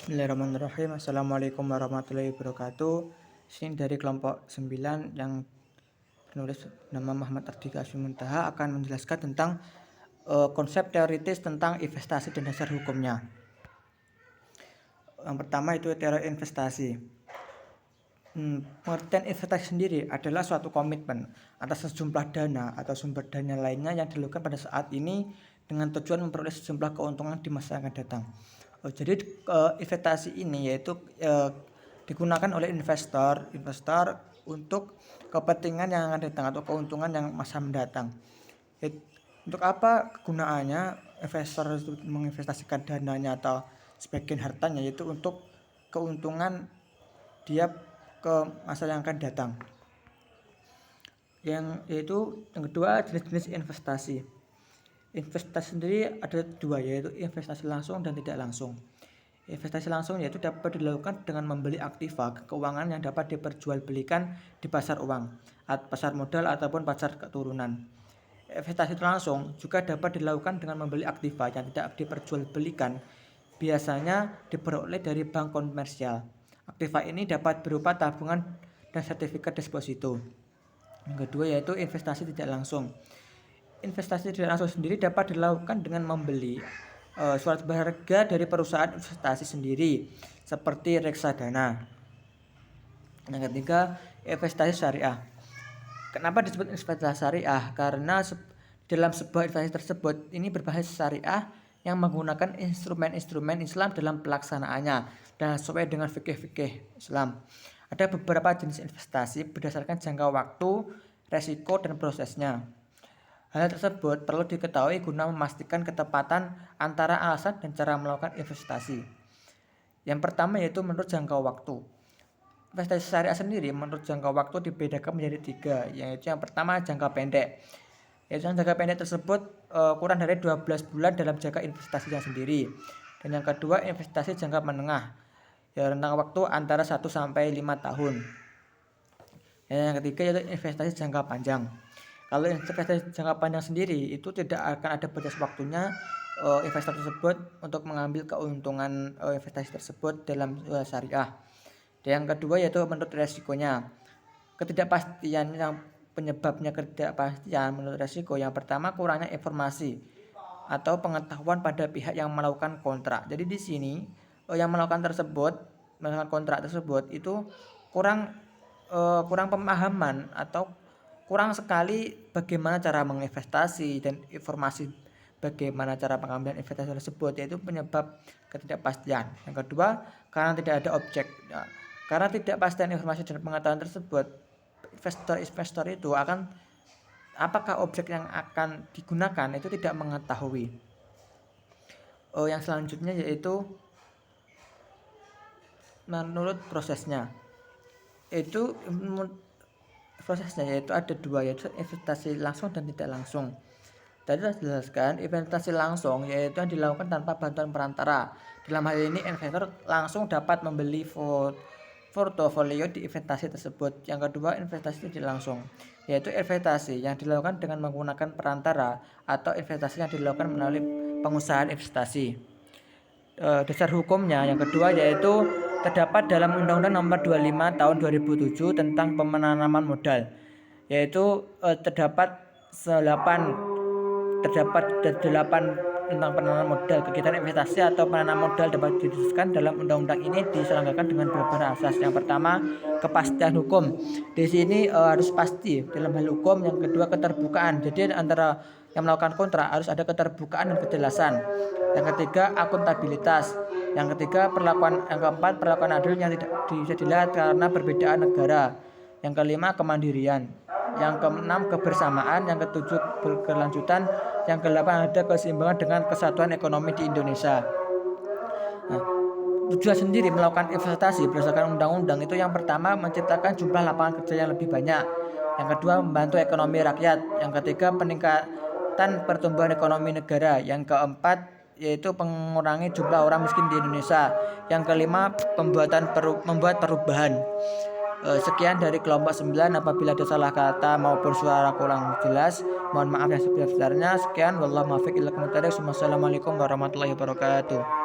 Bismillahirrahmanirrahim. Assalamualaikum warahmatullahi wabarakatuh. Sini dari kelompok 9 yang penulis nama Muhammad Ardika Muntaha akan menjelaskan tentang konsep teoritis tentang investasi dan dasar hukumnya. Yang pertama itu teori investasi. Pengertian investasi sendiri adalah suatu komitmen atas sejumlah dana atau sumber dana lainnya yang dilakukan pada saat ini dengan tujuan memperoleh sejumlah keuntungan di masa yang akan datang. Jadi investasi ini yaitu digunakan oleh investor untuk kepentingan yang akan datang atau keuntungan yang masa mendatang. Untuk apa kegunaannya? Investor itu menginvestasikan dananya atau sebagian hartanya yaitu untuk keuntungan dia ke masa yang akan datang. Yang kedua, jenis-jenis investasi. Investasi sendiri ada dua, yaitu investasi langsung dan tidak langsung. Investasi langsung yaitu dapat dilakukan dengan membeli aktiva keuangan yang dapat diperjualbelikan di pasar uang, pasar modal ataupun pasar keturunan. Investasi langsung juga dapat dilakukan dengan membeli aktiva yang tidak diperjualbelikan, biasanya diperoleh dari bank komersial. Aktiva ini dapat berupa tabungan dan sertifikat deposito. Yang kedua yaitu investasi tidak langsung. Investasi tidak langsung sendiri dapat dilakukan dengan membeli surat berharga dari perusahaan investasi sendiri seperti reksadana. Yang ketiga, investasi syariah. Kenapa disebut investasi syariah? Karena dalam sebuah investasi tersebut ini berbasis syariah yang menggunakan instrumen-instrumen Islam dalam pelaksanaannya dan sesuai dengan fikih-fikih Islam. Ada beberapa jenis investasi berdasarkan jangka waktu, resiko, dan prosesnya. Hal tersebut perlu diketahui guna memastikan ketepatan antara alasan dan cara melakukan investasi. Yang pertama yaitu menurut jangka waktu. Investasi syariah sendiri menurut jangka waktu dibedakan menjadi 3, yaitu yang pertama jangka pendek. Yaitu jangka pendek tersebut kurang dari 12 bulan dalam jangka investasinya sendiri. Dan yang kedua investasi jangka menengah, ya rentang waktu antara 1 sampai 5 tahun. Dan yang ketiga yaitu investasi jangka panjang. Kalau investasi jangka panjang sendiri itu tidak akan ada batas waktunya investor tersebut untuk mengambil keuntungan investasi tersebut dalam syariah. Dan yang kedua yaitu menurut resikonya. Ketidakpastian yang penyebabnya ketidakpastian menurut resiko, yang pertama kurangnya informasi atau pengetahuan pada pihak yang melakukan kontrak. Jadi di sini yang melakukan kontrak tersebut itu kurang pemahaman atau kurang sekali bagaimana cara menginvestasi dan informasi bagaimana cara pengambilan investasi tersebut, yaitu penyebab ketidakpastian. Yang kedua, karena tidak ada objek. Nah, karena ketidakpastian informasi dan pengetahuan tersebut, investor itu akan apakah objek yang akan digunakan itu tidak mengetahui. Yang selanjutnya yaitu menurut prosesnya. Prosesnya yaitu ada dua, yaitu investasi langsung dan tidak langsung. Tadi sudah dijelaskan, investasi langsung yaitu yang dilakukan tanpa bantuan perantara. Dalam hal ini investor langsung dapat membeli portofolio di investasi tersebut. Yang kedua investasi tidak langsung, yaitu investasi yang dilakukan dengan menggunakan perantara atau investasi yang dilakukan melalui pengusahaan investasi. Dasar hukumnya yang kedua yaitu terdapat dalam Undang-Undang Nomor 25 Tahun 2007 tentang penanaman modal, yaitu terdapat 8 tentang penanaman modal. Kegiatan investasi atau penanaman modal dapat didiskusikan dalam undang-undang ini diselenggarakan dengan beberapa asas. Yang pertama, kepastian hukum. Di sini harus pasti dalam hal hukum. Yang kedua, keterbukaan. Jadi antara yang melakukan kontrak harus ada keterbukaan dan kejelasan. Yang ketiga, akuntabilitas. Yang keempat, perlakuan adil yang tidak bisa dilihat karena perbedaan negara. Yang kelima, kemandirian. Yang keenam, kebersamaan. Yang ketujuh, berkelanjutan. Yang kedelapan, ada keseimbangan dengan kesatuan ekonomi di Indonesia. Tujuan sendiri melakukan investasi berdasarkan undang-undang itu yang pertama menciptakan jumlah lapangan kerja yang lebih banyak. Yang kedua, membantu ekonomi rakyat. Yang ketiga, peningkatan pertumbuhan ekonomi negara. Yang keempat, yaitu mengurangi jumlah orang miskin di Indonesia. Yang kelima, membuat perubahan. Sekian dari kelompok 9. Apabila ada salah kata maupun suara kurang jelas, mohon maaf yang sebesar-besarnya. Sekian, wallahu muwaffiq ila aqwamit thoriq. Wassalamualaikum warahmatullahi wabarakatuh.